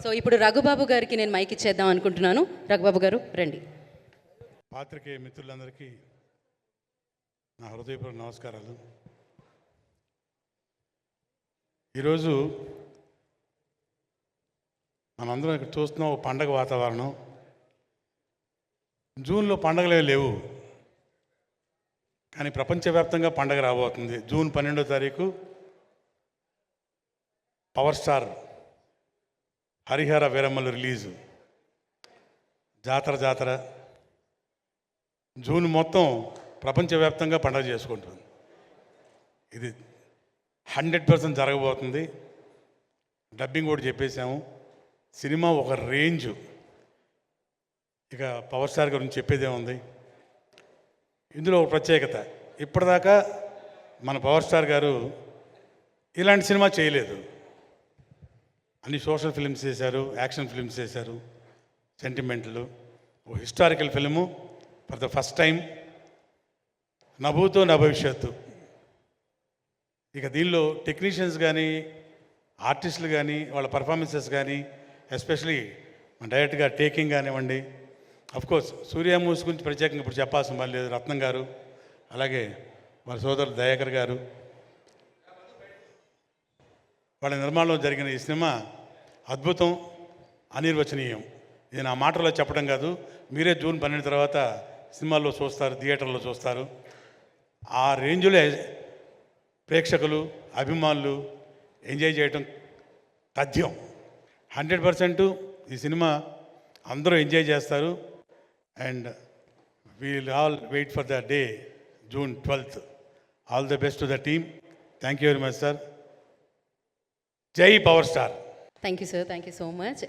So ఇప్పుడు రఘుబాబు గారికి నేను మైక్ ఇచ్చేద్దాం అనుకుంటున్నాను. రఘుబాబు గారు రండి. పాత్రికేయ మిత్రులందరికీ నా హృదయపూర్వక నమస్కారాలు. ఈరోజు మనందరం ఇక్కడ చూస్తున్నాం ఒక పండగ వాతావరణం. జూన్లో పండగలే లేవు, కానీ ప్రపంచవ్యాప్తంగా పండగ రాబోతుంది. జూన్ 12వ తారీఖు పవర్ స్టార్ హరిహర వీరమ్మలు రిలీజు. జాతర జూన్ మొత్తం ప్రపంచవ్యాప్తంగా పండగ చేసుకుంటుంది. ఇది 100% జరగబోతుంది. డబ్బింగ్ కూడా చెప్పేశాము. సినిమా ఒక రేంజ్. ఇక పవర్ స్టార్ గురించి చెప్పేదే ఉంది. ఇందులో ఒక ప్రత్యేకత, ఇప్పటిదాకా మన పవర్ స్టార్ గారు ఇలాంటి సినిమా చేయలేదు. అన్ని సోషల్ ఫిల్మ్స్ చేశారు, యాక్షన్ ఫిల్మ్స్ చేశారు, సెంటిమెంట్లు. ఓ historical film for the first time, నభూతో నా భవిష్యత్తు. ఇక దీనిలో టెక్నీషియన్స్ కానీ, ఆర్టిస్టులు కానీ, వాళ్ళ పర్ఫార్మెన్సెస్ కానీ, ఎస్పెషలీ మన డైరెక్ట్గా టేకింగ్ కానివ్వండి. అఫ్కోర్స్ సూర్య మూవీస్ గురించి ప్రత్యేకంగా ఇప్పుడు చెప్పాల్సిన పని లేదు. రత్నం గారు, అలాగే వాళ్ళ సోదరులు దయాకర్ గారు, వాళ్ళ నిర్మాణంలో జరిగిన ఈ సినిమా అద్భుతం, అనిర్వచనీయం. ఇది నా మాటల్లో చెప్పడం కాదు, మీరే జూన్ 12 తర్వాత సినిమాల్లో చూస్తారు, థియేటర్లో చూస్తారు. ఆ రేంజ్లో ప్రేక్షకులు, అభిమానులు ఎంజాయ్ చేయటం తథ్యం. 100% ఈ సినిమా అందరూ ఎంజాయ్ చేస్తారు. And we'll all wait for the day June 12th. All the best to the team. Thank you very much sir. జై power star. Thank you sir, thank you so much.